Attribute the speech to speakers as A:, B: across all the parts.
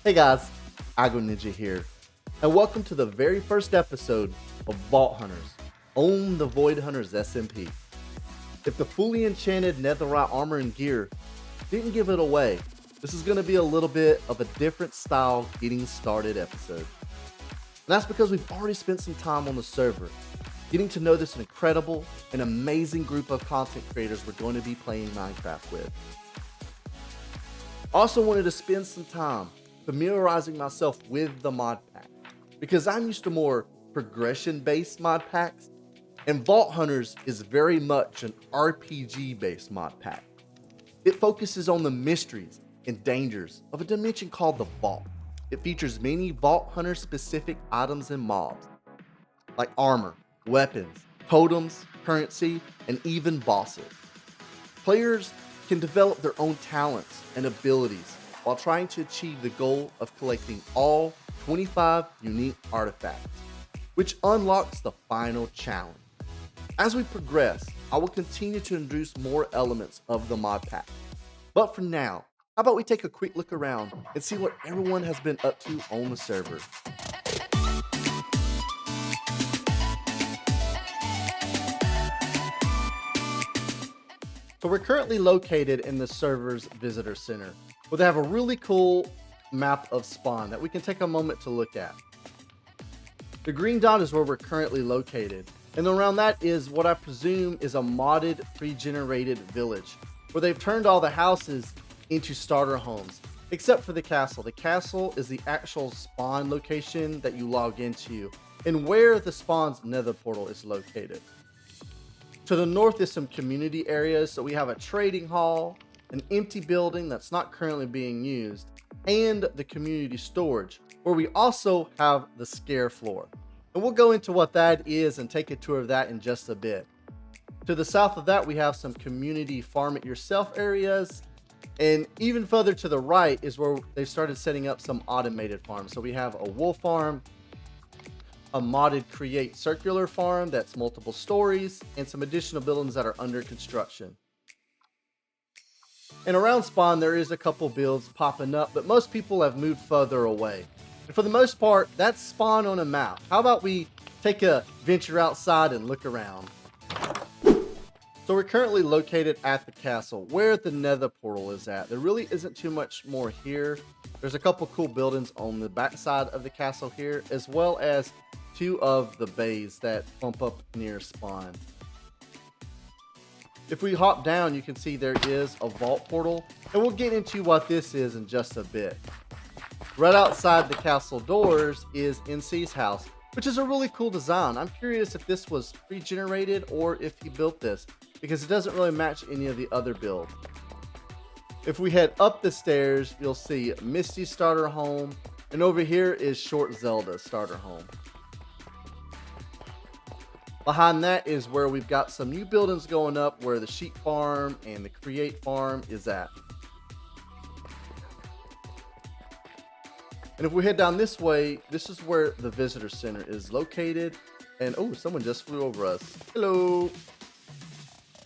A: Hey guys, Agro Ninja here, and welcome to the very first episode of Vault Hunters, own the Void Hunters SMP. If the fully enchanted netherite armor and gear didn't give it away, this is going to be a little bit of a different style getting started episode. And that's because we've already spent some time on the server, getting to know this incredible and amazing group of content creators we're going to be playing Minecraft with. I also wanted to spend some time familiarizing myself with the mod pack, because I'm used to more progression-based mod packs, and Vault Hunters is very much an RPG-based mod pack. It focuses on the mysteries and dangers of a dimension called the Vault. It features many Vault Hunter-specific items and mobs, like armor, weapons, totems, currency, and even bosses. Players can develop their own talents and abilities while trying to achieve the goal of collecting all 25 unique artifacts, which unlocks the final challenge. As we progress, I will continue to introduce more elements of the mod pack. But for now, how about we take a quick look around and see what everyone has been up to on the server. So we're currently located in the server's visitor center, where they have a really cool map of spawn that we can take a moment to look at. The green dot is where we're currently located, and around that is what I presume is a modded pre-generated village, where they've turned all the houses into starter homes, except for the castle. The castle is the actual spawn location that you log into, and where the spawn's nether portal is located. To the north is some community areas, so we have a trading hall, an empty building that's not currently being used, and the community storage, where we also have the scare floor. And we'll go into what that is and take a tour of that in just a bit. To the south of that, we have some community farm it yourself areas, and even further to the right is where they've started setting up some automated farms. So we have a wool farm, a modded create circular farm that's multiple stories, and some additional buildings that are under construction. And around spawn there is a couple builds popping up, but most people have moved further away. And for the most part, that's spawn on a map. How about we take a venture outside and look around? So we're currently located at the castle, where the nether portal is at. There really isn't too much more here. There's a couple cool buildings on the backside of the castle here, as well as two of the bays that bump up near spawn. If we hop down, you can see there is a vault portal, and we'll get into what this is in just a bit. Right outside the castle doors is NC's house, which is a really cool design. I'm curious if this was pre-generated or if he built this, because it doesn't really match any of the other builds. If we head up the stairs, you'll see Misty's starter home, and over here is Short Zelda's starter home. Behind that is where we've got some new buildings going up, where the sheep farm and the create farm is at. And if we head down this way, this is where the visitor center is located. And oh, someone just flew over us. Hello.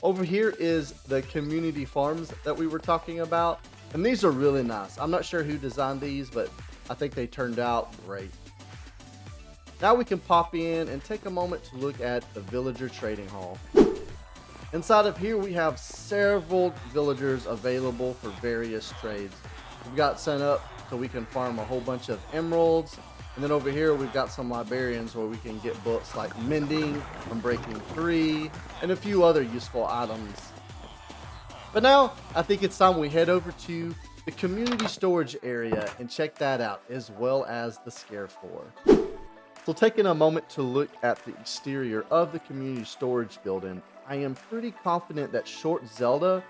A: Over here is the community farms that we were talking about. And these are really nice. I'm not sure who designed these, but I think they turned out great. Now we can pop in and take a moment to look at the villager trading hall. Inside of here we have several villagers available for various trades. We've got set up so we can farm a whole bunch of emeralds, and then over here we've got some librarians where we can get books like mending, unbreaking 3, and a few other useful items. But now I think it's time we head over to the community storage area and check that out, as well as the scare floor. So taking a moment to look at the exterior of the community storage building, I am pretty confident that Short Zelda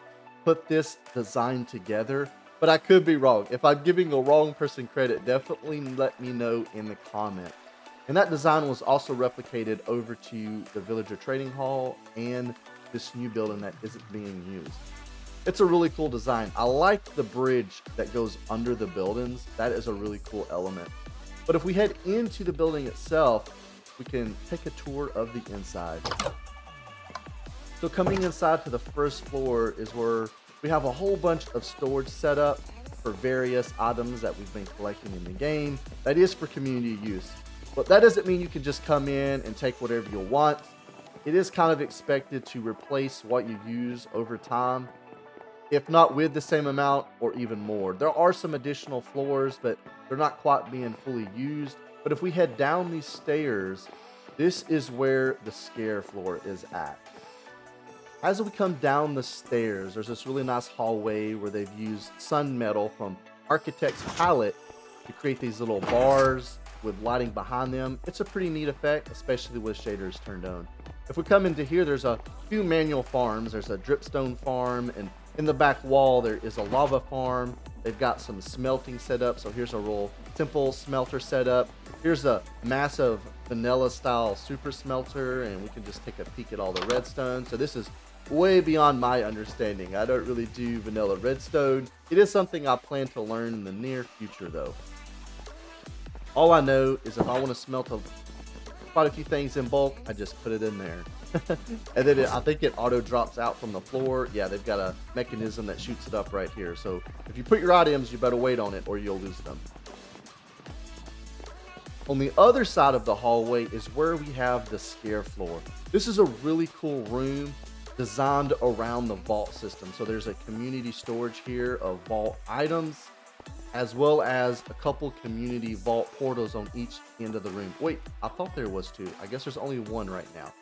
A: put this design together, but I could be wrong. If I'm giving a wrong person credit, definitely let me know in the comment. And that design was also replicated over to the villager trading hall and this new building that isn't being used. It's a really cool design. I like the bridge that goes under the buildings. That is a really cool element. But if we head into the building itself, we can take a tour of the inside. So coming inside to the first floor is where we have a whole bunch of storage set up for various items that we've been collecting in the game. That is for community use. But that doesn't mean you can just come in and take whatever you want. It is kind of expected to replace what you use over time, if not with the same amount or even more. There are some additional floors, but they're not quite being fully used. But if we head down these stairs, this is where the scare floor is at. As we come down the stairs, there's this really nice hallway where they've used sun metal from Architect's palette to create these little bars with lighting behind them. It's a pretty neat effect, especially with shaders turned on. If we come into here, there's a few manual farms. There's a dripstone farm, and in the back wall there is a lava farm. They've got some smelting set up, so here's a real simple smelter setup. Here's a massive vanilla style super smelter, and we can just take a peek at all the redstone. So this is way beyond my understanding. I don't really do vanilla redstone. It is something I plan to learn in the near future though. All I know is if I want to smelt quite a few things in bulk, I just put it in there. And then I think it auto drops out from the floor. Yeah, they've got a mechanism that shoots it up right here. So if you put your items, you better wait on it or you'll lose them. On the other side of the hallway is where we have the scare floor. This is a really cool room designed around the vault system. So there's a community storage here of vault items, as well as a couple community vault portals on each end of the room. Wait, I thought there was two. I guess there's only one right now.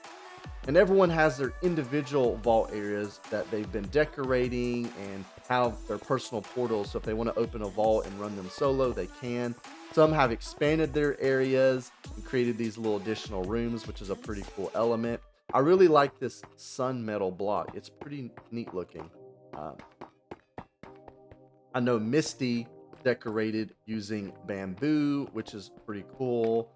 A: And everyone has their individual vault areas that they've been decorating and have their personal portals. So if they want to open a vault and run them solo, they can. Some have expanded their areas and created these little additional rooms, which is a pretty cool element. I really like this sun metal block. It's pretty neat looking. I know Misty decorated using bamboo, which is pretty cool.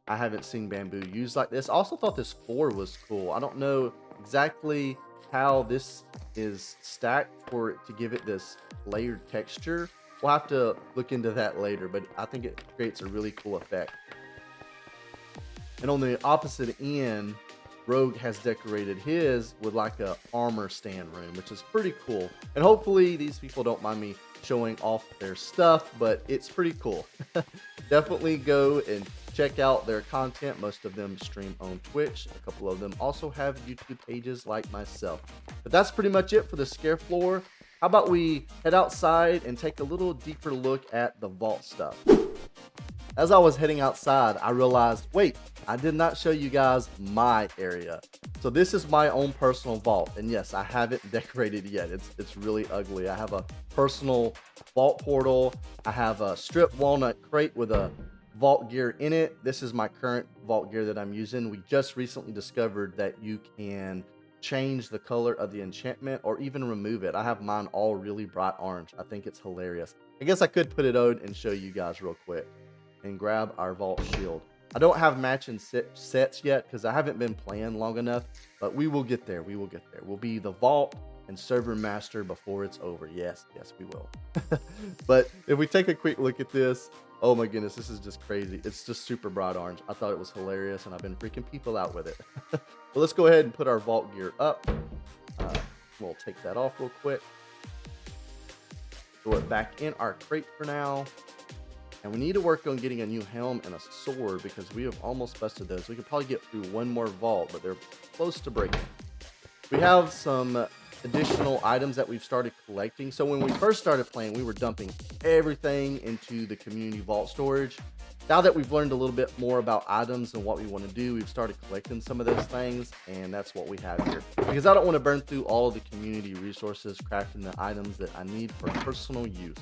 A: I haven't seen bamboo used like this. I also thought this floor was cool. I don't know exactly how this is stacked for it to give it this layered texture. We'll have to look into that later, but I think it creates a really cool effect. And on the opposite end, Rogue has decorated his with like a armor stand room, which is pretty cool. And hopefully these people don't mind me showing off their stuff, but it's pretty cool. Definitely go and check out their content. Most of them stream on Twitch. A couple of them also have YouTube pages like myself. But that's pretty much it for the scare floor. How about we head outside and take a little deeper look at the vault stuff. As I was heading outside, I realized, wait, I did not show you guys my area. So this is my own personal vault. And yes, I haven't decorated yet. It's really ugly. I have a personal vault portal. I have a strip walnut crate with a vault gear in it. This is my current vault gear that I'm using. We just recently discovered that you can change the color of the enchantment or even remove it. I have mine all really bright orange. I think it's hilarious. I guess I could put it on and show you guys real quick and grab our vault shield. I don't have matching sets yet because I haven't been playing long enough, but we will get there. We will get there. We'll be the vault and server master before it's over. Yes, we will. But if we take a quick look at this, oh my goodness, this is just crazy. It's just super bright orange. I thought it was hilarious and I've been freaking people out with it. But let's go ahead and put our vault gear up. We'll take that off real quick. Throw it back in our crate for now. And we need to work on getting a new helm and a sword because we have almost busted those. We could probably get through one more vault, but they're close to breaking. We have some additional items that we've started collecting. So when we first started playing, we were dumping everything into the community vault storage. Now that we've learned a little bit more about items and what we want to do, we've started collecting some of those things, and that's what we have here. Because I don't want to burn through all of the community resources crafting the items that I need for personal use.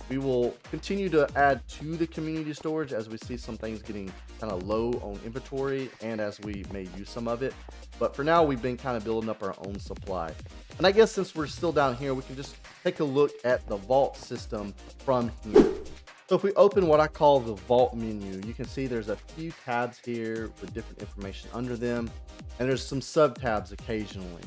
A: We will continue to add to the community storage as we see some things getting kind of low on inventory and as we may use some of it. But for now, we've been kind of building up our own supply. And I guess since we're still down here, we can just take a look at the vault system from here. So if we open what I call the vault menu, you can see there's a few tabs here with different information under them. And there's some sub tabs occasionally.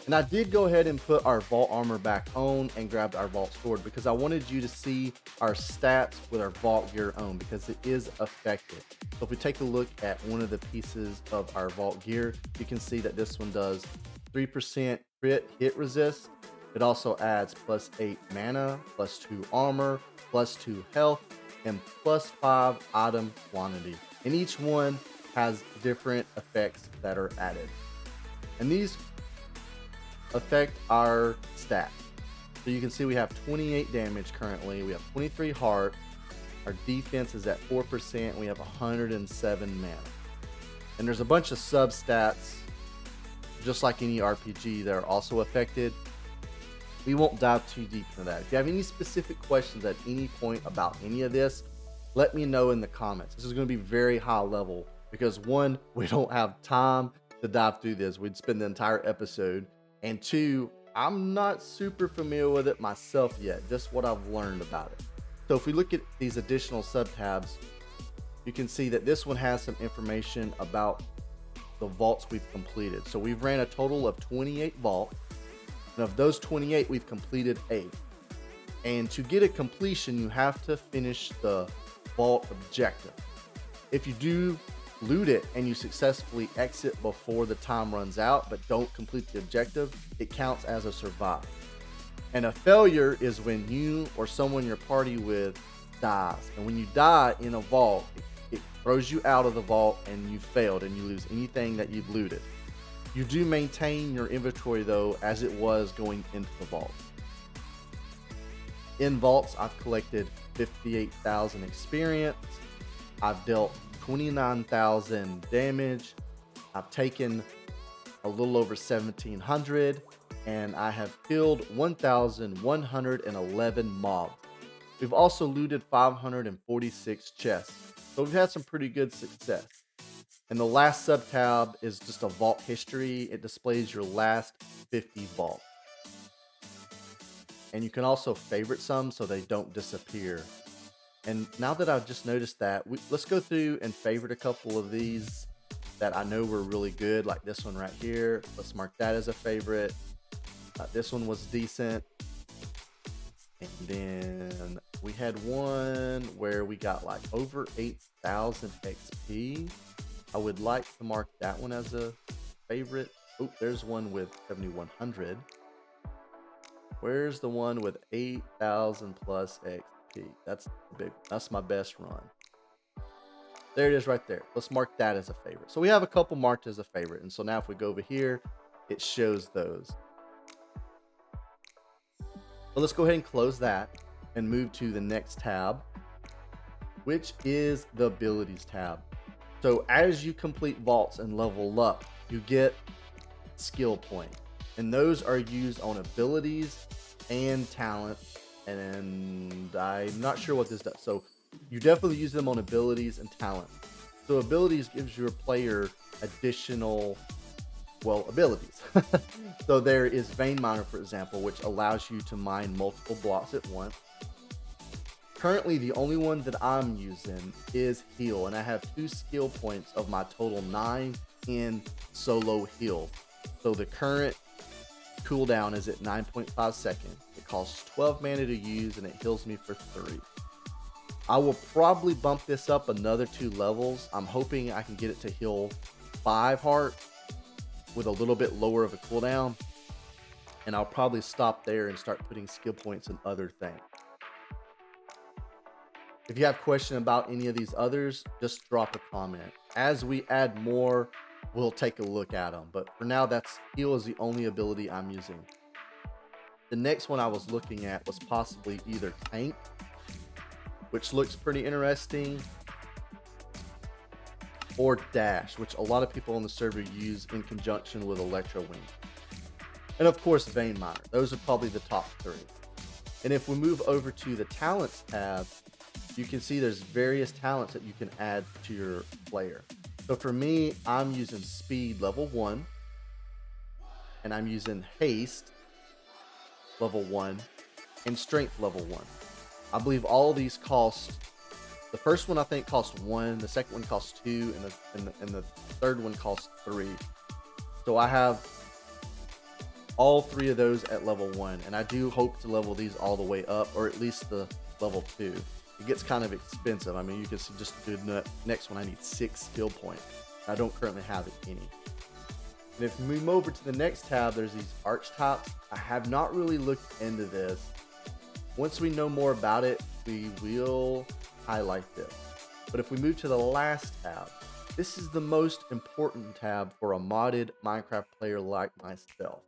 A: And I did go ahead and put our vault armor back on and grabbed our vault sword because I wanted you to see our stats with our vault gear on because it is effective. So if we take a look at one of the pieces of our vault gear, you can see that this one does 3% crit hit resist, It also adds +8 mana, +2 armor, +2 health, and +5 item quantity. And each one has different effects that are added. And these affect our stats. So you can see we have 28 damage currently, we have 23 heart, our defense is at 4%, and we have 107 mana. And there's a bunch of sub stats, just like any RPG, that are also affected. We won't dive too deep into that. If you have any specific questions at any point about any of this, let me know in the comments. This is going to be very high level because one, we don't have time to dive through this. We'd spend the entire episode. And two, I'm not super familiar with it myself yet, just what I've learned about it. So if we look at these additional sub tabs, you can see that this one has some information about the vaults we've completed. So we've ran a total of 28 vaults. And of those 28, we've completed 8. And to get a completion, you have to finish the vault objective. If you do loot it and you successfully exit before the time runs out, but don't complete the objective, it counts as a survive. And a failure is when you or someone you're party with dies. And when you die in a vault, it throws you out of the vault and you failed and you lose anything that you've looted. You do maintain your inventory though, as it was going into the vault. In vaults, I've collected 58,000 experience. I've dealt 29,000 damage. I've taken a little over 1,700, and I have killed 1,111 mobs. We've also looted 546 chests, so we've had some pretty good success. And the last sub tab is just a vault history. It displays your last 50 vaults. And you can also favorite some so they don't disappear. And now that I've just noticed that, let's go through and favorite a couple of these that I know were really good, like this one right here. Let's mark that as a favorite. This one was decent. And then we had one where we got like over 8,000 XP. I would like to mark that one as a favorite. Oh, there's one with 7,100. Where's the one with 8,000 plus XP? That's big. That's my best run. There it is right there. Let's mark that as a favorite. So we have a couple marked as a favorite. And so now if we go over here, it shows those. Well, let's go ahead and close that and move to the next tab, which is the abilities tab. So as you complete vaults and level up, you get skill points, and those are used on abilities and talent. And I'm not sure what this does. So you definitely use them on abilities and talent. So abilities gives your player additional, well, abilities. So there is Vein Miner, for example, which allows you to mine multiple blocks at once. Currently, the only one that I'm using is heal, and I have 2 skill points of my total 9 in solo heal. So the current cooldown is at 9.5 seconds. It costs 12 mana to use, and it heals me for 3. I will probably bump this up another 2 levels. I'm hoping I can get it to heal 5 heart with a little bit lower of a cooldown, and I'll probably stop there and start putting skill points in other things. If you have questions about any of these others, just drop a comment. As we add more, we'll take a look at them. But for now, heal is the only ability I'm using. The next one I was looking at was possibly either tank, which looks pretty interesting, or dash, which a lot of people on the server use in conjunction with Electro Wing. And of course, Vein Miner. Those are probably the top 3. And if we move over to the talents tab, you can see there's various talents that you can add to your player. So for me, I'm using speed level 1, and I'm using haste level 1 and strength level 1. I believe all of these cost, the first one I think costs 1, the second one costs 2, and the third one costs 3. So I have all 3 of those at level 1, and I do hope to level these all the way up, or at least the level 2. It gets kind of expensive. I mean, you can see just the next one, I need 6 skill points. I don't currently have any. And if we move over to the next tab, there's these arch tops. I have not really looked into this. Once we know more about it, we will highlight this. But if we move to the last tab, this is the most important tab for a modded Minecraft player like myself.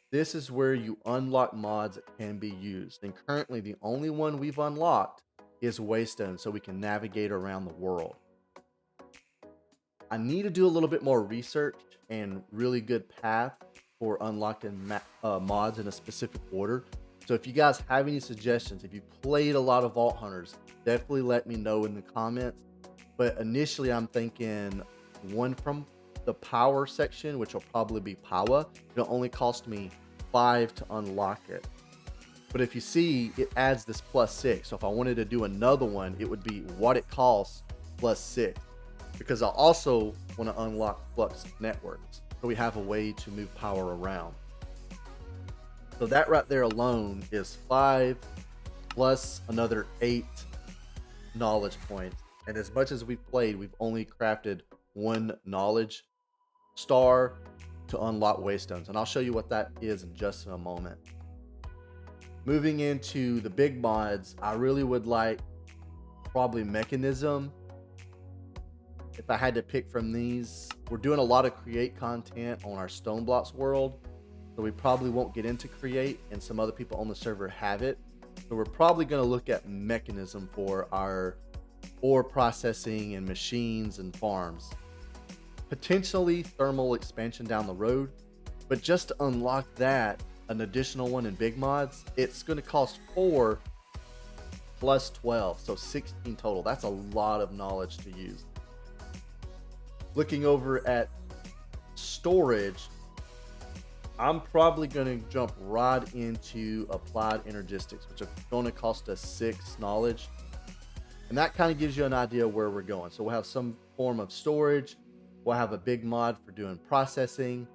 A: This is where you unlock mods that can be used. And currently the only one we've unlocked is Waystone, so we can navigate around the world. I need to do a little bit more research and really good path for unlocking mods in a specific order. So if you guys have any suggestions, if you played a lot of Vault Hunters, definitely let me know in the comments. But initially I'm thinking one from the power section, which will probably be Power. It'll only cost me 5 to unlock it. But if you see, it adds this +6. So if I wanted to do another one, it would be what it costs +6. Because I also want to unlock Flux networks, so we have a way to move power around. So that right there alone is 5 plus another 8 knowledge points. And as much as we've played, we've only crafted 1 knowledge star to unlock Waystones. And I'll show you what that is in just a moment. Moving into the big mods, I really would like probably Mechanism. If I had to pick from these, we're doing a lot of create content on our Stone Blocks world, so we probably won't get into create, and some other people on the server have it. So we're probably going to look at Mechanism for our ore processing and machines and farms. Potentially thermal expansion down the road, but just to unlock that, an additional one in big mods, it's going to cost 4 plus 12, so 16 total. That's a lot of knowledge to use. Looking over at storage, I'm probably going to jump right into applied energistics, which are going to cost us 6 knowledge. And that kind of gives you an idea where we're going. So we'll have some form of storage. We'll have a big mod for doing processing.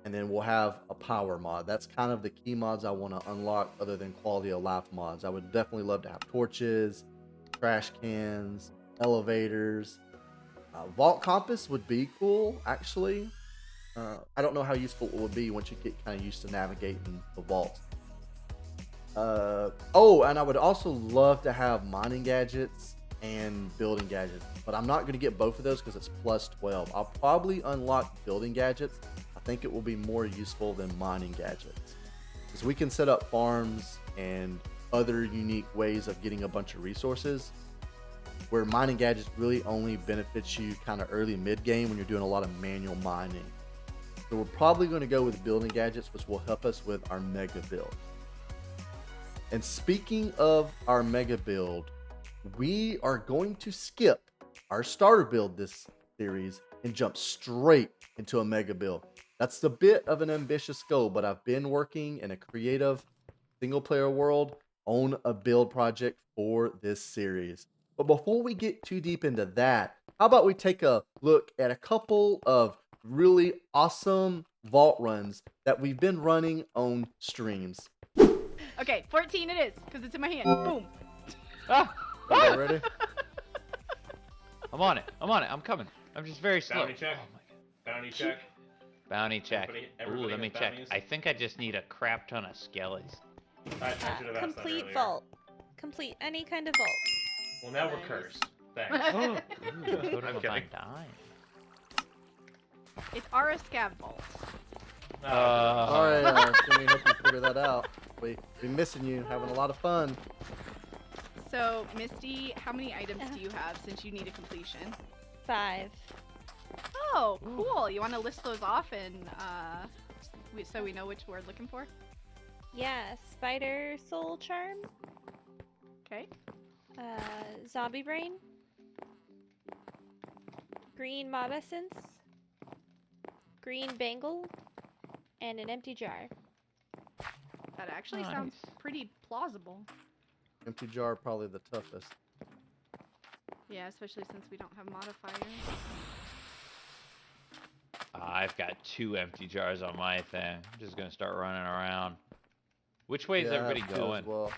A: And then we'll have a power mod. That's kind of the key mods I want to unlock other than quality of life mods. I would definitely love to have torches, trash cans, elevators. Vault Compass would be cool, actually. I don't know how useful it would be once you get kind of used to navigating the vault. Oh, and I would also love to have mining gadgets and building gadgets, but I'm not going to get both of those because it's plus 12. I'll probably unlock building gadgets. I think it will be more useful than mining gadgets, because we can set up farms and other unique ways of getting a bunch of resources, where mining gadgets really only benefits you kind of early mid-game when you're doing a lot of manual mining. So we're probably going to go with building gadgets, which will help us with our mega build. And speaking of our mega build, we are going to skip our starter build this series and jump straight into a mega build. That's a bit of an ambitious goal, but I've been working in a creative single player world on a build project for this series. But before we get too deep into that, how about we take a look at a couple of really awesome vault runs that we've been running on streams.
B: Okay, 14 it is, because it's in my hand. Boom.
C: Ah!
A: Okay, ready?
C: I'm on it. I'm coming. I'm just very slow.
D: Bounty check.
C: Oh my God.
D: Bounty check.
C: Bounty check.
D: Everybody
C: Ooh, let me
D: has
C: check.
D: bounties?
C: I think I just need a crap ton of skellies.
D: I should have asked that
E: Complete
D: earlier.
E: vault. Complete any kind of vault.
D: Well, now we're
E: Nice.
D: cursed. Thanks.
C: Ooh, totem
D: I'm
C: of
D: kidding.
C: undying.
B: It's our scab vault.
A: All right, Jimmy, hope you figure that out. We've been missing you, having a lot of fun.
B: So, Misty, how many items do you have since you need a completion?
E: 5.
B: Oh, cool. You want to list those off and so we know which we're looking for?
E: Yeah, spider soul charm.
B: Okay.
E: Zombie brain. Green mob essence. Green bangle. And an empty jar.
B: That actually sounds pretty plausible.
A: Empty jar, probably the toughest.
B: Yeah, especially since we don't have modifiers.
C: I've got 2 empty jars on my thing. I'm just gonna start running around. Which way is
A: Yeah, I
C: everybody
A: have two as
C: going?
A: well.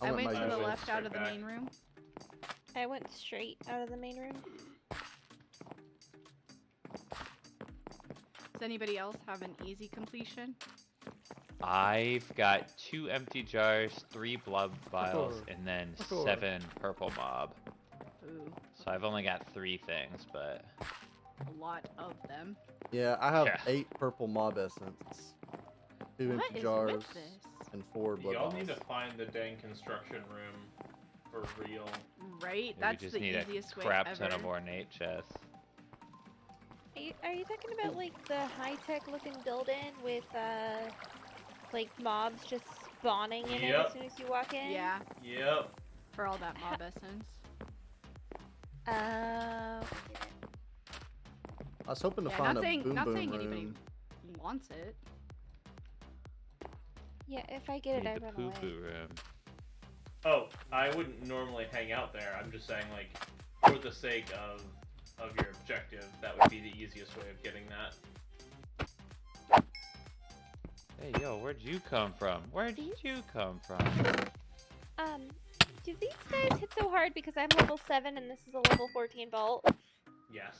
B: I went
A: my
B: to the
A: usual.
B: left out of the
D: back.
B: main room.
E: I went straight out of the main room.
B: Does anybody else have an easy completion?
C: I've got 2 empty jars, 3 blood vials, and then
A: Sure.
C: 7 purple mob.
B: Ooh,
C: So I've only got 3 things, but
B: a lot of them.
A: Yeah, I have
C: Yeah.
A: 8 purple mob essence, 2
B: What
A: empty
B: is
A: jars,
B: with this?
A: and 4 blood
D: Y'all
A: vials.
D: need to find the dang construction room for real.
B: Right?
C: we
B: That's
C: just
B: the
C: need a
B: easiest way
C: crap
B: ever.
C: ton of ornate chests.
E: Are you talking about like the high-tech looking building with like mobs just spawning in it
D: Yep.
E: as soon as you walk in?
B: Yeah,
D: Yep.
B: for all that mob essence.
A: I was hoping to
B: Yeah,
A: find
B: not
A: a
B: saying
A: boom
B: not
A: boom
B: saying
A: room.
B: anybody wants it.
E: Yeah, if I get it,
C: Need
E: I
C: the
E: run
C: poo
E: away.
C: poo room.
D: Oh, I wouldn't normally hang out there. I'm just saying, like, for the sake of your objective, that would be the easiest way of getting that.
C: Hey, yo, where'd you come from? Where did you come from?
E: Do these guys hit so hard because I'm level 7 and this is a level 14 vault?
D: Yes.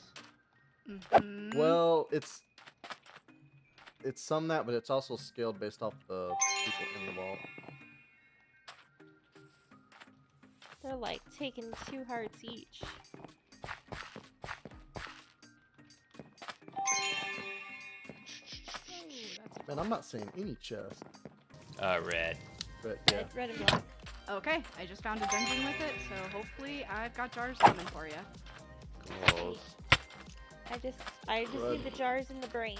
B: Mhm.
A: Well, it's some that, but it's also scaled based off the people in the vault.
E: They're like taking 2 hearts each.
B: That's
A: Man, I'm not seeing any chest.
C: Red.
A: But yeah,
E: Red and black.
B: okay. I just found a dungeon with it, so hopefully I've got jars coming for you.
C: Gold.
E: I just need the jars in the brain.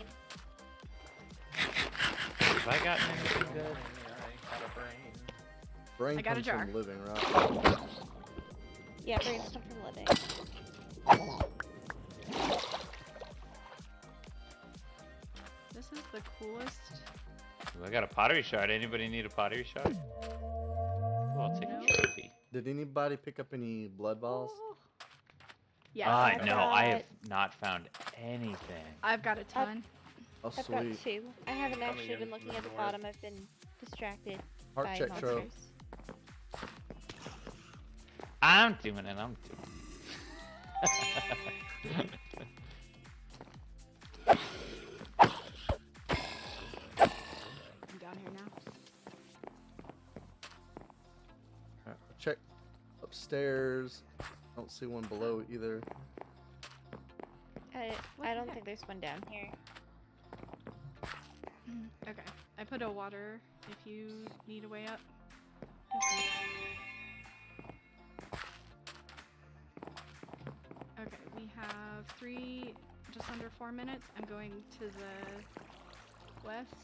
C: Have I gotten anything good?
D: I got a brain.
A: brain
B: I got a
A: comes
B: jar.
A: from living, right?
E: Yeah, brains come from living.
B: This is the coolest.
C: Ooh, I got a pottery shard. Anybody need a pottery shard? Oh, I'll take
B: No.
C: a trophy.
A: Did anybody pick up any blood vials?
B: Oh. Yes,
E: I've
C: No, I
E: got-
C: have not found anything.
B: I've got a ton.
A: Oh,
E: I've got
A: sweet.
E: 2. I haven't
D: Coming
E: actually
D: in
E: been
D: from
E: looking
D: the
E: at the
D: north.
E: bottom. I've been distracted
A: Heart
E: by
A: check
E: monsters.
A: trophy.
C: I'm doing it. I'm doing it.
B: I'm down here now.
A: Check upstairs. Don't see one below either.
E: I don't think there's one down here.
B: Okay. I put a water if you need a way up. Okay, we have just under 4 minutes. I'm going to the west.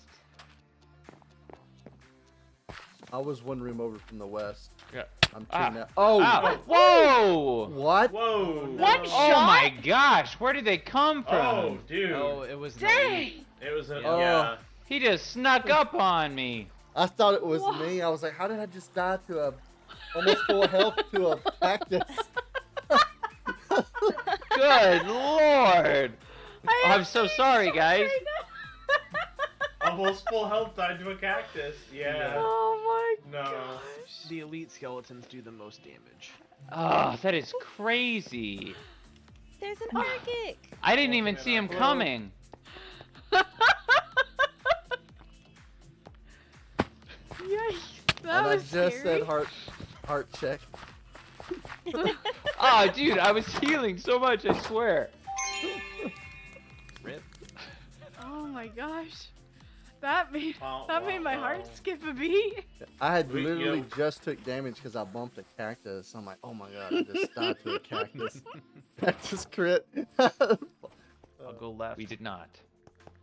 A: I was one room over from the west.
C: Yeah.
A: I'm
C: Ah.
A: checking out. Oh,
C: Ow. Whoa!
A: what?
D: Whoa!
E: One
C: Oh
E: shot?
C: my gosh! Where did they come from?
D: Oh, dude.
F: Oh, it was
B: Dang!
D: It was a
A: Oh.
D: yeah.
C: He just snuck up on me.
A: I thought it was
B: Whoa.
A: me. I was like, how did I just die to a almost full health to a cactus?
C: Good lord!
B: I
C: I'm
B: have
C: so
B: three
C: sorry,
B: shots
C: guys.
B: right now.
D: Almost full health died to a cactus. Yeah.
B: Oh my
D: No.
B: gosh.
F: The elite skeletons do the most damage.
C: Oh, that is crazy.
E: There's an Arctic!
C: I didn't even see him coming.
B: Yikes. That
A: And I
B: was
A: just
B: scary.
A: said heart check.
C: Oh, dude, I was healing so much, I swear.
F: Rip.
B: Oh my gosh. That made
D: Wow,
B: that made my
D: wow,
B: heart
D: wow.
B: skip a beat.
A: I had
D: We-
A: literally
D: yeah.
A: just took damage because I bumped a cactus. I'm like, oh my god, I just died to a cactus. Cactus crit.
F: I'll go left.
C: We did not.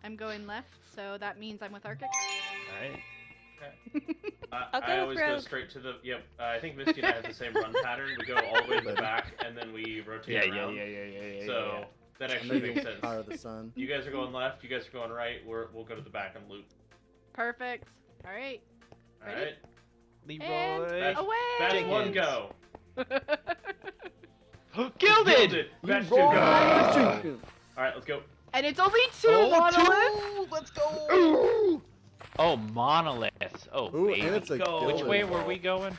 B: I'm going left, so that means I'm with Arctic.
F: Alright.
E: I'll go
D: I
E: with
D: always go
E: Rogue.
D: straight to the. Yep. I think Misty and I have the same run pattern. We go all the way to the back and then we rotate around. So that
A: I know
D: actually
A: you
D: makes sense.
A: fire the sun.
D: You guys are going left. You guys are going right. We'll go to the back and loop.
B: Perfect. All right.
D: All
B: Ready?
D: right.
B: And
F: Leroy.
B: away.
D: That's one
F: Jenkins.
D: go.
C: Gilded!
D: Batch two
A: Leroy
D: go.
A: Jenkins.
D: All right, let's go.
B: And it's only two monoliths.
F: Let's go!
C: Oh, monoliths. Oh,
A: Ooh,
C: baby.
A: and it's a
F: Go.
C: Which
A: gilded
C: way were
A: vault.
C: we going?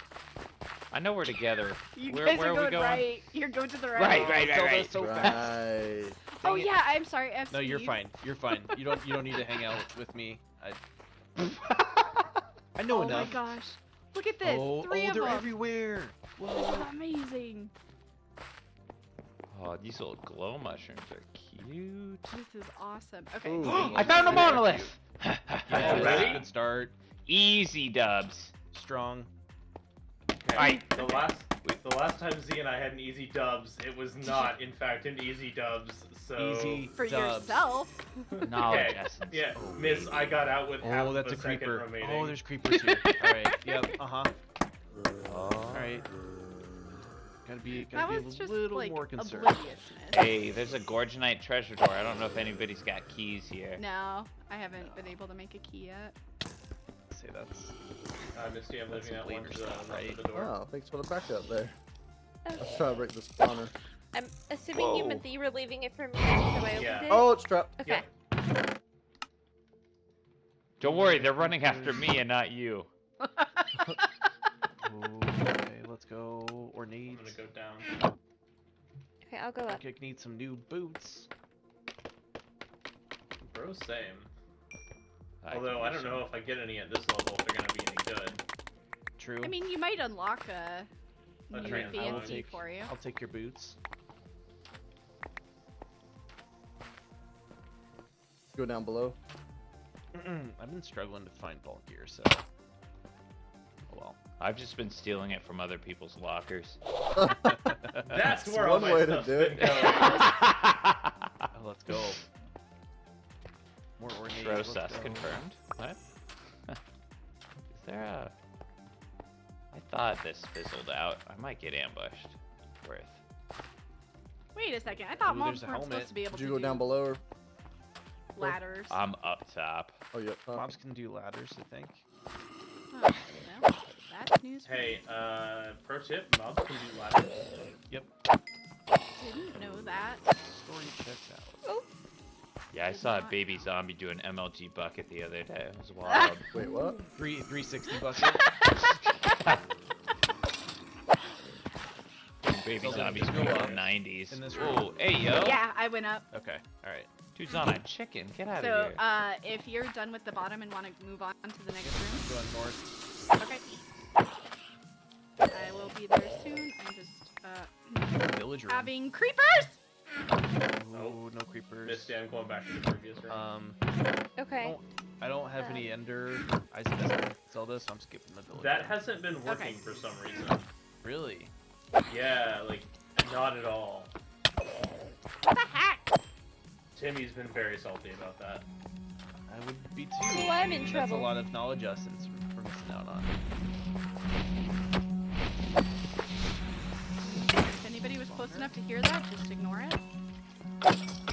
C: I know we're together.
B: You
C: Where
B: guys
C: are
B: are
C: we
B: going
C: going?
B: right. You're going to the right.
C: Right.
F: So fast.
A: Right.
B: Oh
F: Dang it.
B: yeah, I'm sorry. I have
F: No, you're
B: speed.
F: fine. You're fine. You don't need to hang out with me. I know
B: Oh
F: enough.
B: my gosh. Look at this.
F: Oh,
B: Three of
F: they're
B: them.
F: everywhere.
B: This
F: Whoa.
B: is amazing.
C: Oh, these little glow mushrooms are cute.
B: This is awesome. Okay.
A: Ooh.
B: so
C: I found a
B: you-
C: monolith.
F: Yeah,
D: Already?
F: good start.
C: Easy dubs.
F: Strong.
D: Okay,
C: Right.
D: The last time Z and I had an easy dubs, it was not, in fact, an easy dubs. So
F: Easy
B: For
F: dubs.
B: yourself.
C: Knowledge
D: Okay,
C: essence.
D: yeah,
C: Oh,
D: Miss, I
C: baby.
D: got out with half
F: Oh, that's
D: of
F: a
D: a second
F: creeper.
D: remaining.
F: Oh, there's creepers here. All right. Yep.
C: Oh.
F: All right. Gotta be
B: That
F: a
B: was just
F: little
B: like
F: more concerned.
B: obliviousness.
C: Hey, there's a Gorgonite treasure door. I don't know if anybody's got keys here.
B: No, I haven't been able to make a key yet.
F: Say that's.
D: Misty, I'm
F: That's
D: leaving that
F: some
D: one
F: later
D: to the,
F: stuff,
D: left
F: right?
D: of the door.
A: Oh, thanks for the backup there.
E: Oh,
A: Let's try to break the spawner.
E: I'm assuming you
C: Whoa.
E: meant that you were leaving it for me, so I opened
D: Yeah.
E: it.
A: Oh, it's trapped.
E: Okay.
C: Don't worry, they're running after me and not you.
F: Okay, let's go. Or
D: I'm
F: needs.
D: gonna go down.
E: Okay, I'll go up.
F: I need some new boots.
D: Bro, same.
C: I
D: Although
C: can
D: I
C: use
D: don't
C: some-
D: know if I get any at this level if they're gonna be any good.
F: True.
B: I mean, you might unlock a
D: A
B: new
D: train.
F: I will
B: fancy
F: take-
B: for you.
F: I'll take your boots.
A: Go down below.
F: I've been struggling to find Vault gear, so. Oh well.
C: I've just been stealing it from other people's lockers.
D: That's where
A: one
D: all my
A: way to
D: stuff's
A: do
D: been
A: it.
D: going.
F: Oh, let's go. More ornate.
C: Throw
F: let's
C: sus
F: go.
C: confirmed. What? Is there a... I thought this fizzled out. I might get ambushed. Worth.
B: Wait a second. I thought
F: Ooh,
B: mobs
F: there's a
B: weren't
F: helmet.
B: supposed to be able
A: Did you
B: to
A: go
B: do
A: down below? Or...
B: ladders.
C: I'm up top.
A: Oh, yep.
F: Mobs can do ladders, I think.
B: Oh, no. That's news. for me.
D: Hey, pro tip, mobs can do ladders.
B: Didn't know that.
F: Story checks out.
C: Yeah, I
B: Did
C: saw a
B: not.
C: baby zombie do an MLG bucket the other day. It was wild.
A: Wait, what?
F: 360 bucket.
C: Baby
F: So
C: zombies
F: then
C: from
F: go
C: the
F: up
C: 90s.
F: in this
C: Oh,
F: room.
C: hey yo!
B: Yeah, I went up.
F: Okay, alright.
C: Dude's on a chicken. Get out
B: So,
C: of here.
B: if you're done with the bottom and want to move on to the next
F: Going north.
B: room, okay. I will be there soon. I'm just
F: Village room.
B: having creepers.
F: Oh, no creepers.
D: Misty, I'm going back to the previous room.
E: Okay.
F: I don't have any ender Isaac Zelda, so I'm skipping the village.
D: That
F: room.
D: hasn't been working
B: Okay.
D: for some reason.
F: Really?
D: Yeah, like, not at all.
B: What the heck?
D: Timmy's been very salty about that.
F: I would be too.
E: Well, I'm in
F: That's
E: trouble.
F: a lot of knowledge essence for missing out on.
B: If anybody was close enough to hear that, just ignore it.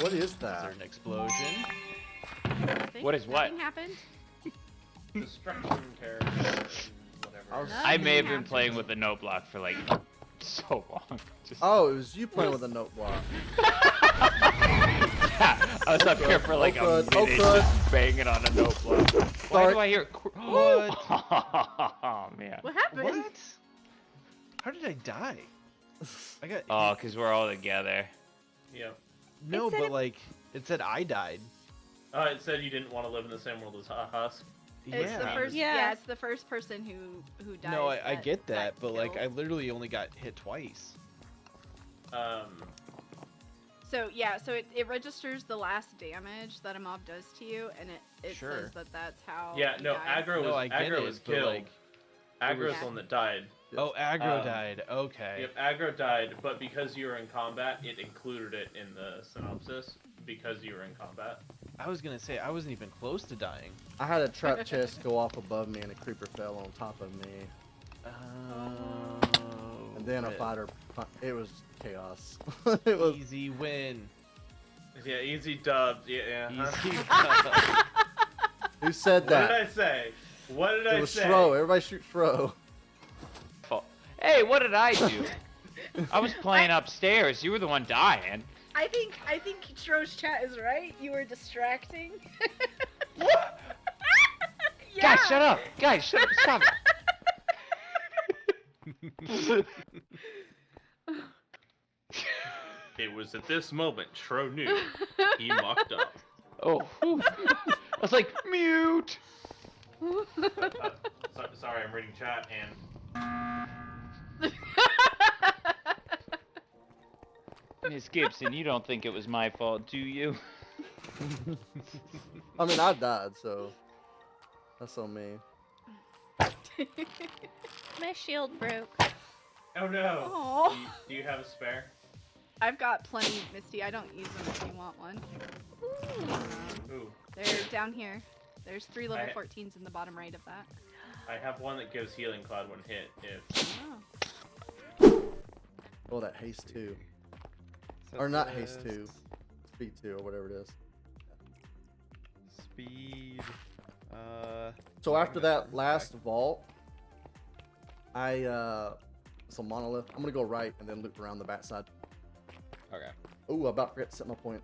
A: What is
F: Is there
A: that?
F: an explosion?
B: Nothing.
C: What is what?
B: Nothing happened.
D: Destruction, terror, whatever.
A: I was-
C: I may have been
B: happened.
C: playing with the note block for like so long. Just...
A: Oh, it was you playing with a note block.
C: I was up here for like
A: Oh,
C: a
A: good. Oh,
C: minute
A: good.
C: just banging on a note block. Why
A: Sorry.
C: do I hear?
F: What?
C: Oh man.
B: What happened?
F: What? How did I die? I got.
C: Oh, cause we're all together.
D: Yeah.
F: no,
E: It said
F: but
E: it-
F: like it said I died.
D: It said you didn't want to live in the same world as Husk.
B: It's the
F: Yeah.
B: first.
E: Yeah.
B: Yeah, it's the first person who dies.
F: No, I get that, but like I
B: kills.
F: literally only got hit twice.
B: So yeah, so it registers the last damage that a mob does to you, and it
F: Sure.
B: says that that's how.
D: Yeah,
B: you
D: no,
B: died.
D: aggro
F: No,
D: was
F: I get
D: aggro
F: it,
D: was
F: but,
D: killed.
F: like,
D: Aggro's
B: Yeah.
D: the one that died.
F: Oh, aggro
D: Um,
F: died. Okay.
D: Yep, aggro died, but because you were in combat, it included it in the synopsis because you were in combat.
F: I was gonna say I wasn't even close to dying.
A: I had a trap chest go off above me and a creeper fell on top of me.
F: Oh.
A: And then a
F: rip.
A: fighter. It was chaos. It was.
F: Easy win.
D: Yeah, easy dub. Yeah.
F: Easy.
A: Who said
D: What did
A: that?
D: I say? What did
A: It
D: I
A: was
D: say?
A: Shro. Everybody shoot Shro.
C: Hey, what did I do? I was playing upstairs. You were the one dying.
B: I think Shro's chat is right. You were distracting.
C: Guys, shut up! Guys, shut up! Stop!
D: It was at this moment Tro knew he mucked up.
C: Oh, whew. I was like, mute!
D: Sorry, I'm reading chat and
C: Miss Gibson, you don't think it was my fault, do you?
A: I mean, I died, so that's on me.
E: My shield broke.
D: oh no.
B: Aw.
D: Do you have a spare?
B: I've got plenty, Misty. I don't use them if you want one.
D: Ooh,
B: They're down here. There's 3 level
D: I-
B: 14s in the bottom right of that.
D: I have one that gives healing cloud when hit. If
B: Oh.
A: Oh, that haste 2.
F: So
A: Or not
F: this-
A: haste 2. Speed 2 or whatever it is.
F: Speed.
A: So after that
F: okay.
A: last vault, it's a monolith. I'm gonna go right and then loop around the backside.
F: Okay.
A: Ooh, I about forgot to set my point.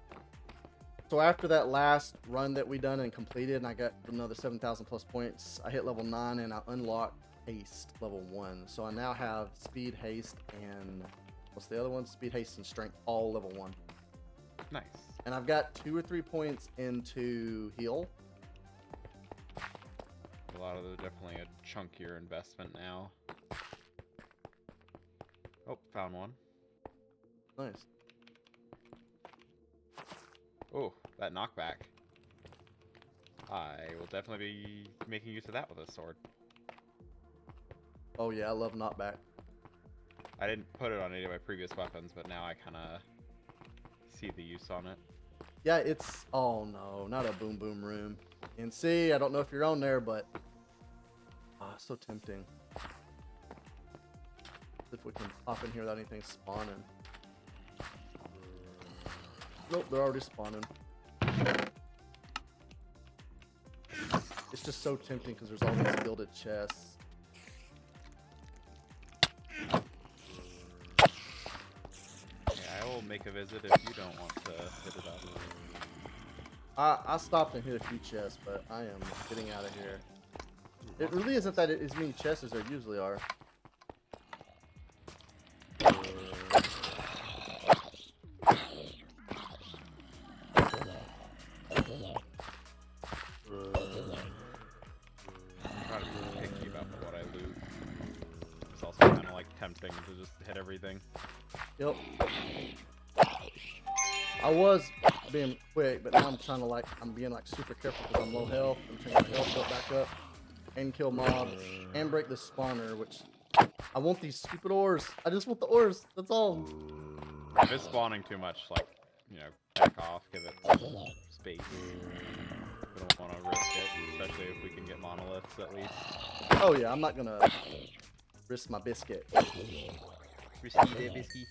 A: So after that last run that we done and completed, and I got another 7,000 plus points, I hit level 9 and I unlocked haste level 1. So I now have speed, haste, and what's the other one? Speed, haste, and strength, all level 1.
F: Nice.
A: And I've got 2 or 3 points into heal.
F: A lot of those definitely a chunkier investment now. Oh, found one.
A: Nice.
F: Oh, that knockback. I will definitely be making use of that with a sword.
A: Oh yeah, I love knockback.
F: I didn't put it on any of my previous weapons, but now I kind of see the use on it.
A: Yeah, it's... Oh no, not a boom boom room. And see, I don't know if you're on there, but... Ah, so tempting. If we can pop in here without anything spawning. Nope, they're already spawning. It's just so tempting because there's all these gilded chests.
F: Yeah, I will make a visit if you don't want to hit it up.
A: I stopped and hit a few chests, but I am getting out of here. It really isn't that as many chests as there usually are.
F: I'm trying to be picky about what I loot. It's also kind of like tempting to just hit everything.
A: Yep. I was being quick, but now I'm trying to I'm being super careful because I'm low health. I'm trying to get my health built back up and kill mobs and break the spawner, which I want these stupid ores. I just want the ores. That's all.
F: If it's spawning too much, back off, give it space. We don't want to risk it, especially if we can get monoliths at least.
A: Oh yeah, I'm not gonna risk my biscuit.
F: Risky there, bisky.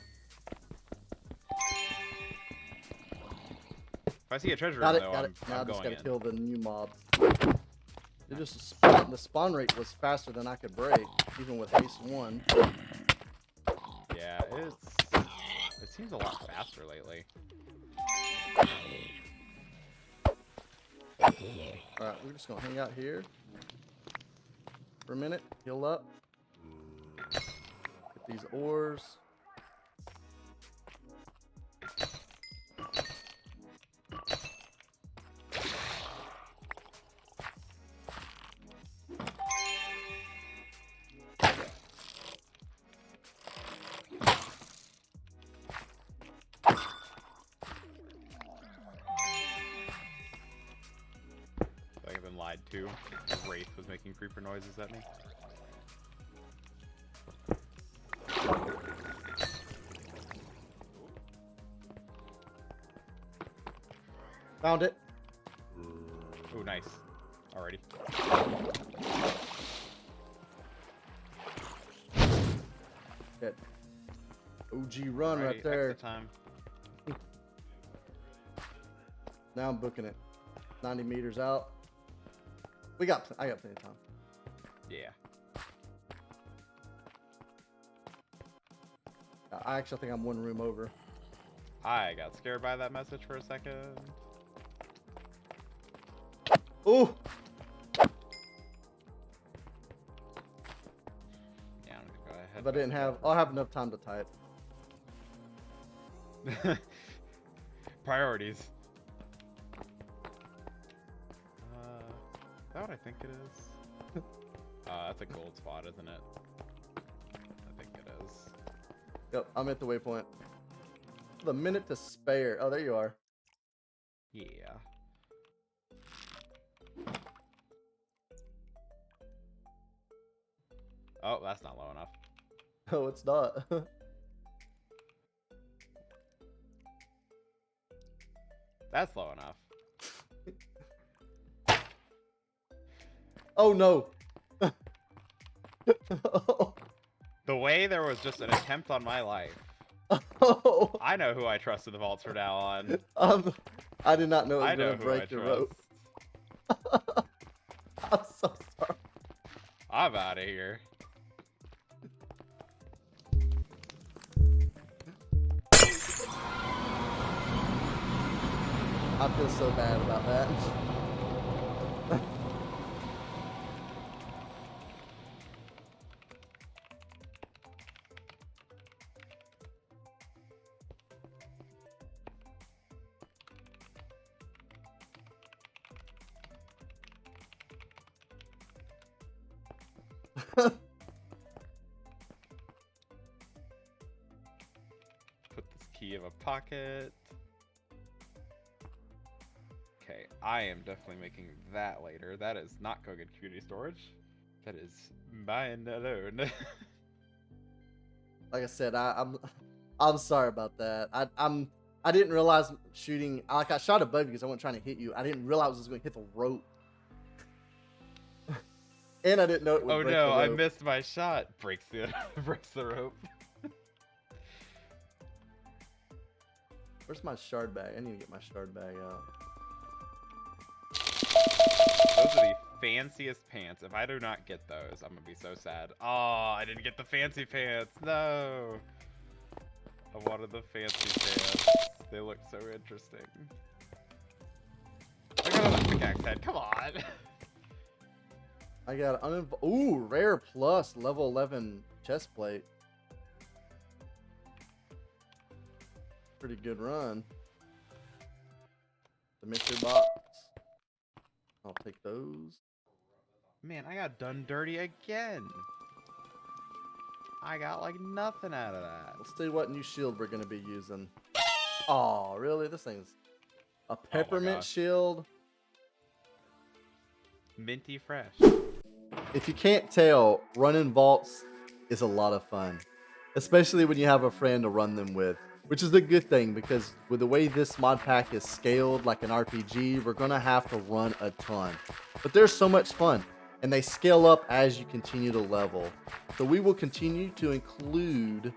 F: If I see a treasure
A: Got
F: room,
A: it,
F: though,
A: got it. Now I
F: I'm
A: just
F: going
A: gotta
F: in.
A: kill the new mobs. It just the spawn rate was faster than I could break, even with haste 1.
F: Yeah, it seems a lot faster lately.
A: Alright, we're just gonna hang out here for a minute, heal up, get these ores.
F: Like I've been lied to. The Wraith was making creeper noises at me.
A: Found it.
F: Oh, nice. Already.
A: That OG run
F: Alrighty,
A: right there.
F: exit time.
A: Now I'm booking it. 90 meters out. I got plenty of time.
F: Yeah.
A: I actually think I'm 1 room over.
F: I got scared by that message for a second.
A: Ooh!
F: Yeah, I'm gonna go
A: If I didn't have, I'll have enough time to type.
F: Priorities. Is that what I think it is? That's a gold spot, isn't it? I think it is.
A: Yep, I'm at the waypoint. The minute to spare. Oh, there you are.
F: Yeah. Oh, that's not low enough.
A: Oh, it's not.
F: That's low enough.
A: Oh no.
F: The way there was just an attempt on my life.
A: Oh.
F: I know who I trust in the vaults from now on.
A: I did not know it was
F: I know
A: gonna
F: who I
A: break the
F: trust.
A: rope. I'm so sorry.
F: I'm out of here.
A: I feel so bad about that.
F: Put this key in my pocket. Okay, I am definitely making that later. That is not going in community storage. That is mine alone.
A: Like I said, I'm sorry about that. I didn't realize shooting. Like I shot above you because I wasn't trying to hit you. I didn't realize it was going to hit the rope. And I didn't know it would
F: Oh
A: break
F: no,
A: the
F: I
A: rope.
F: missed my shot. Breaks the breaks the rope.
A: Where's my shard bag? I need to get my shard bag out.
F: Those are the fanciest pants. If I do not get those, I'm gonna be so sad. Oh, I didn't get the fancy pants. No. I wanted the fancy pants. They look so interesting. Look at the pickaxe head. Come on.
A: I got ooh, rare plus level 11 chest plate. Pretty good run. The mystery box. I'll take those.
F: Man, I got done dirty again. I got like nothing out of that.
A: Let's see what new shield we're gonna be using. Oh, really? This thing's a peppermint
F: gosh.
A: shield.
F: Minty fresh.
A: If you can't tell, running vaults is a lot of fun, especially when you have a friend to run them with, which is a good thing because with the way this mod pack is scaled like an RPG, we're gonna have to run a ton. But they're so much fun, and they scale up as you continue to level. So we will continue to include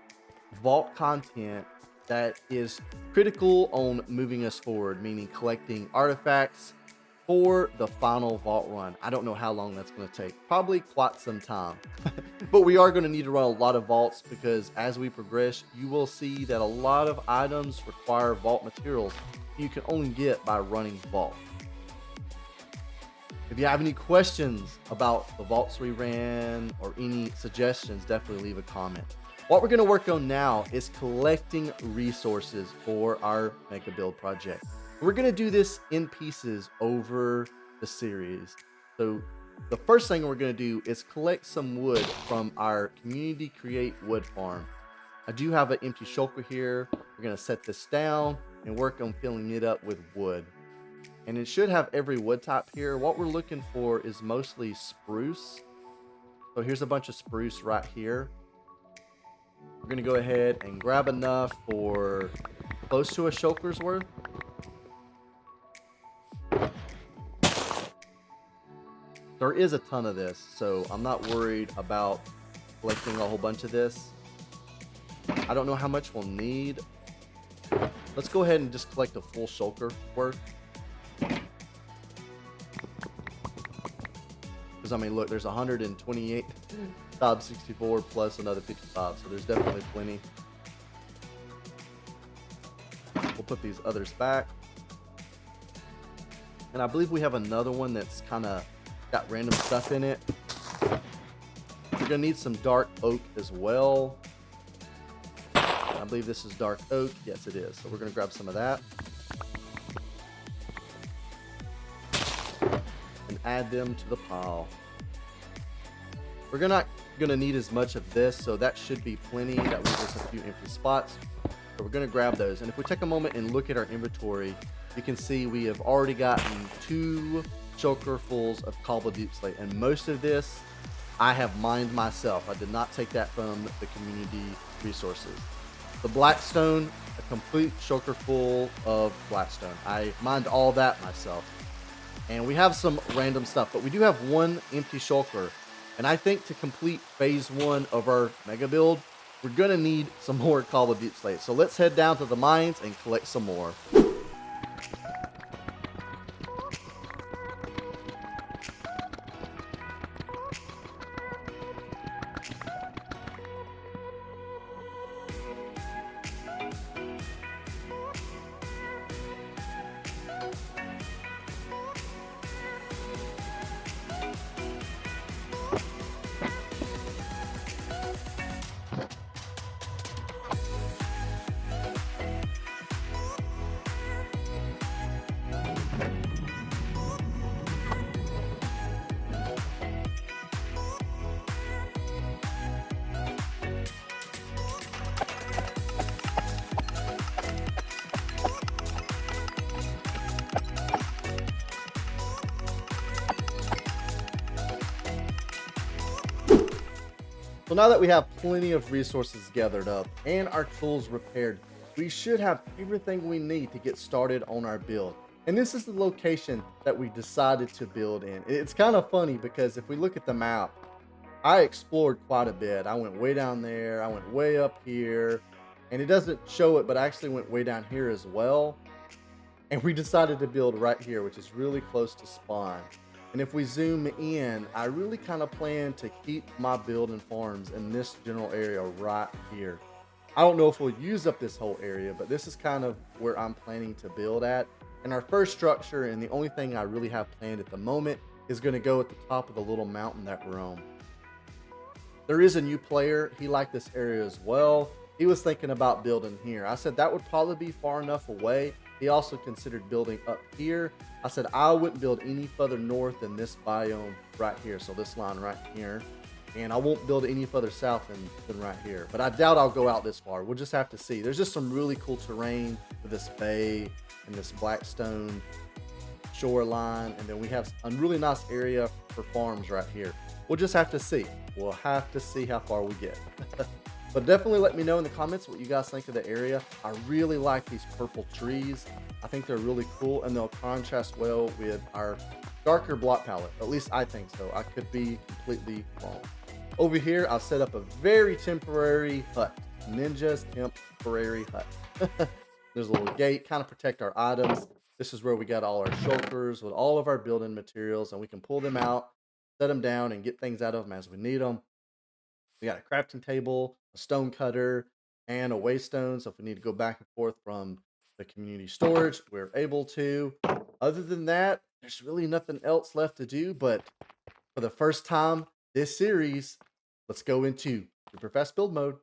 A: vault content that is critical on moving us forward, meaning collecting artifacts for the final vault run. I don't know how long that's going to take. Probably quite some time. But we are going to need to run a lot of vaults because as we progress, you will see that a lot of items require vault materials you can only get by running vault. If you have any questions about the vaults we ran or any suggestions, definitely leave a comment. What we're going to work on now is collecting resources for our mega build project. We're going to do this in pieces over the series. So the first thing we're going to do is collect some wood from our community create wood farm. I do have an empty shulker here. We're going to set this down and work on filling it up with wood. And it should have every wood type here. What we're looking for is mostly spruce. So here's a bunch of spruce right here. We're going to go ahead and grab enough for close to a shulker's worth. There is a ton of this, so I'm not worried about collecting a whole bunch of this. I don't know how much we'll need. Let's go ahead and just collect a full shulker worth. Because, I mean, look, there's 128 top 64 plus another 55, so there's definitely plenty. We'll put these others back. And I believe we have another one that's kind of got random stuff in it. We're gonna need some dark oak as well. I believe this is dark oak. Yes, it is. So we're gonna grab some of that and add them to the pile. We're not gonna need as much of this, so that should be plenty. That leaves us a few empty spots. So we're gonna grab those. And if we take a moment and look at our inventory, you can see we have already gotten 2 shulker fulls of cobble deep slate, and most of this I have mined myself. I did not take that from the community resources. The blackstone, a complete shulker full of blackstone. I mined all that myself. And we have some random stuff, but we do have 1 empty shulker. And I think to complete phase 1 of our mega build, we're gonna need some more cobble deep slate. So let's head down to the mines and collect some more. So now that we have plenty of resources gathered up and our tools repaired, we should have everything we need to get started on our build. And this is the location that we decided to build in. It's kind of funny because if we look at the map, I explored quite a bit. I went way down there, I went way up here, and it doesn't show it, but I actually went way down here as well. And we decided to build right here, which is really close to spawn. And if we zoom in, I really kind of plan to keep my build and farms in this general area right here. I don't know if we'll use up this whole area, but this is kind of where I'm planning to build at. And our first structure, and the only thing I really have planned at the moment, is going to go at the top of the little mountain that we're on. There is a new player. He liked this area as well. He was thinking about building here. I said that would probably be far enough away. He also considered building up here. I said I wouldn't build any further north than this biome right here. So this line right here. And I won't build any further south than right here. But I doubt I'll go out this far. We'll just have to see. There's just some really cool terrain with this bay and this blackstone shoreline. And then we have a really nice area for farms right here. We'll just have to see. We'll have to see how far we get. But definitely let me know in the comments what you guys think of the area. I really like these purple trees. I think they're really cool and they'll contrast well with our darker block palette. At least I think so. I could be completely wrong. Over here, I've set up a very temporary hut. Ninja's temporary hut. There's a little gate, kind of protect our items. This is where we got all our shulkers with all of our building materials, and we can pull them out, set them down, and get things out of them as we need them. We got a crafting table, a stone cutter, and a waystone. So if we need to go back and forth from the community storage, we're able to. Other than that, there's really nothing else left to do. But for the first time this series, let's go into super fast build mode.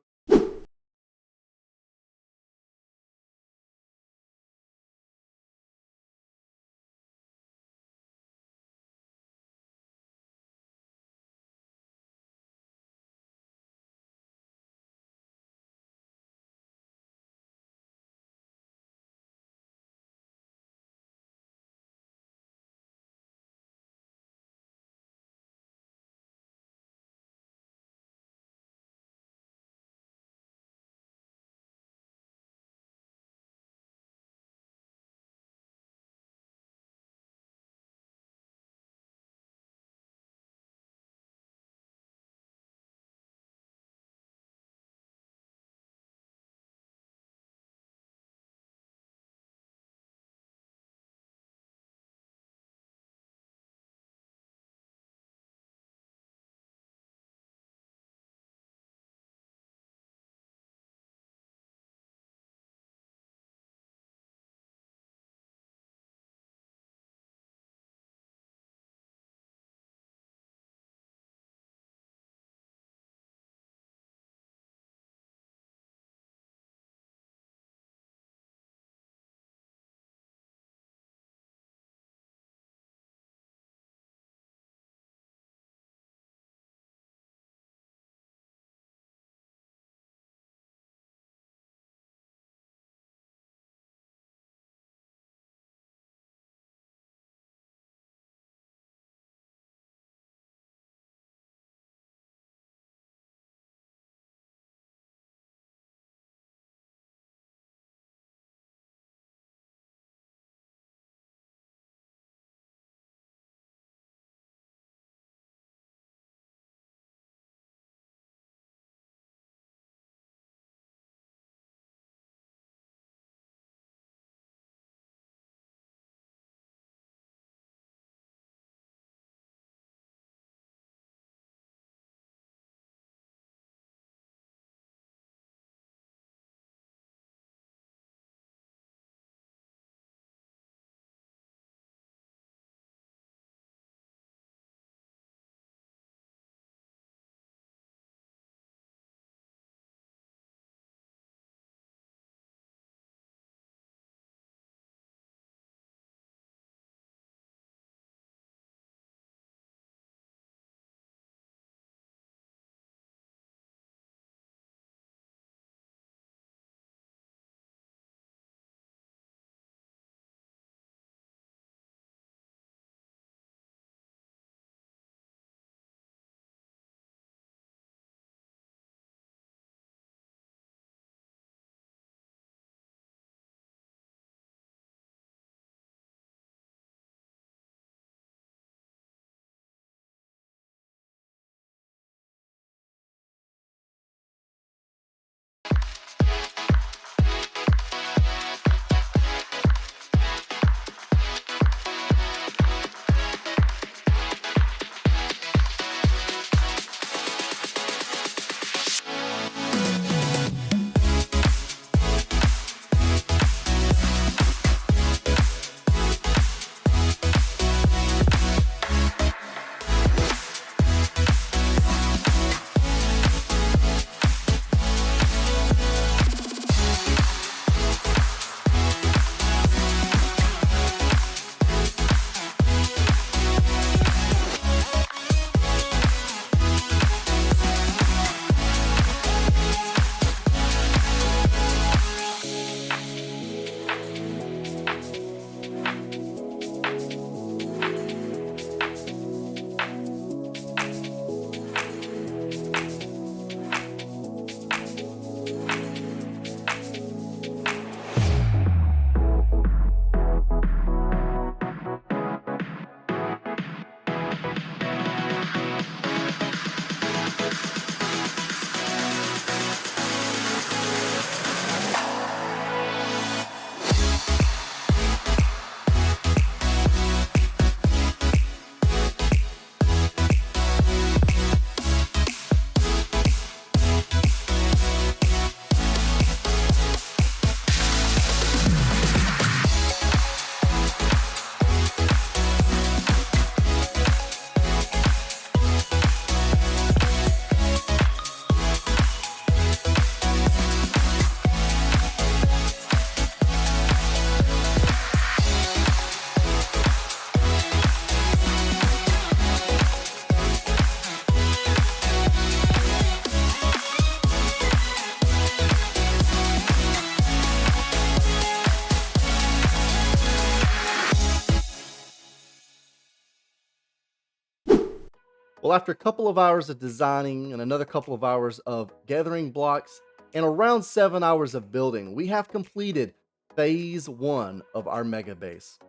A: Well, after a couple of hours of designing and another couple of hours of gathering blocks and around 7 hours of building, we have completed phase 1 of our mega base.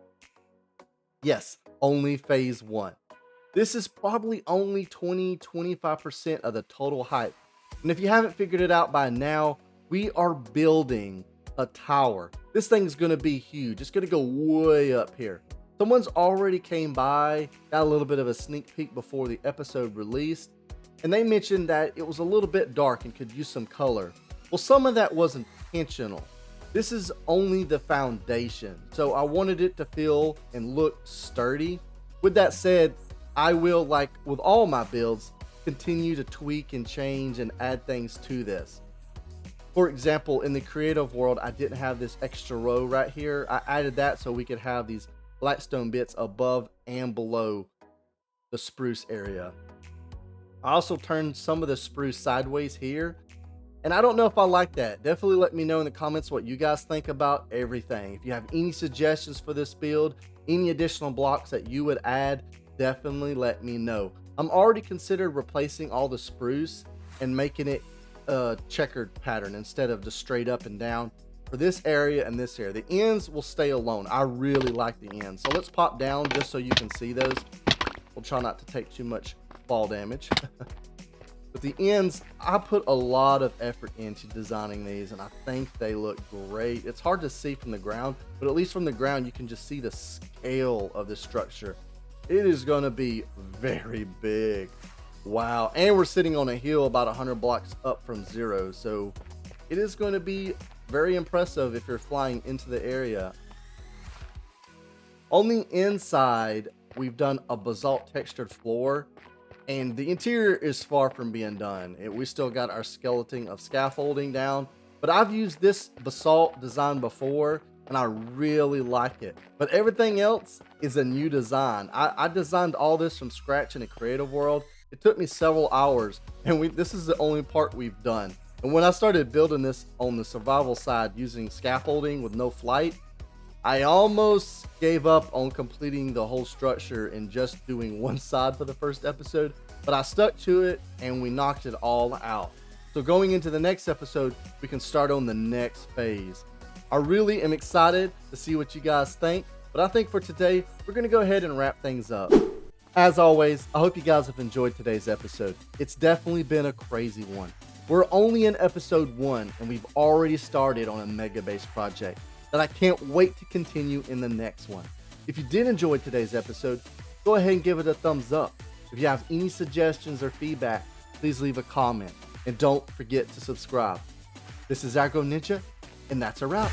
A: Yes, only phase 1. This is probably only 20-25% of the total height. And if you haven't figured it out by now, we are building a tower. This thing's gonna be huge. It's gonna go way up here. Someone's already came by, got a little bit of a sneak peek before the episode released, and they mentioned that it was a little bit dark and could use some color. Well, some of that was intentional. This is only the foundation, so I wanted it to feel and look sturdy. With that said, I will, like with all my builds, continue to tweak and change and add things to this. For example, in the creative world, I didn't have this extra row right here. I added that so we could have these blackstone bits above and below the spruce area. I also turned some of the spruce sideways here, and I don't know if I like that. Definitely let me know in the comments what you guys think about everything. If you have any suggestions for this build, any additional blocks that you would add, definitely let me know. I'm already considered replacing all the spruce and making it a checkered pattern instead of just straight up and down for this area and this area. The ends will stay alone. I really like the ends. So let's pop down just so you can see those. We'll try not to take too much fall damage. But the ends, I put a lot of effort into designing these, and I think they look great. It's hard to see from the ground, but at least from the ground, you can just see the scale of this structure. It is going to be very big. Wow. And we're sitting on a hill about 100 blocks up from zero. So it is going to be very impressive if you're flying into the area. On the inside, we've done a basalt textured floor, and the interior is far from being done. We still got our skeleton of scaffolding down, but I've used this basalt design before, and I really like it. But everything else is a new design. I designed all this from scratch in a creative world. It took me several hours, and this is the only part we've done. And when I started building this on the survival side using scaffolding with no flight, I almost gave up on completing the whole structure and just doing one side for the first episode, but I stuck to it and we knocked it all out. So going into the next episode, we can start on the next phase. I really am excited to see what you guys think, but I think for today, we're gonna go ahead and wrap things up. As always, I hope you guys have enjoyed today's episode. It's definitely been a crazy one. We're only in episode 1 and we've already started on a mega base project that I can't wait to continue in the next one. If you did enjoy today's episode, go ahead and give it a thumbs up. If you have any suggestions or feedback, please leave a comment and don't forget to subscribe. This is Agro Ninja, and that's a wrap.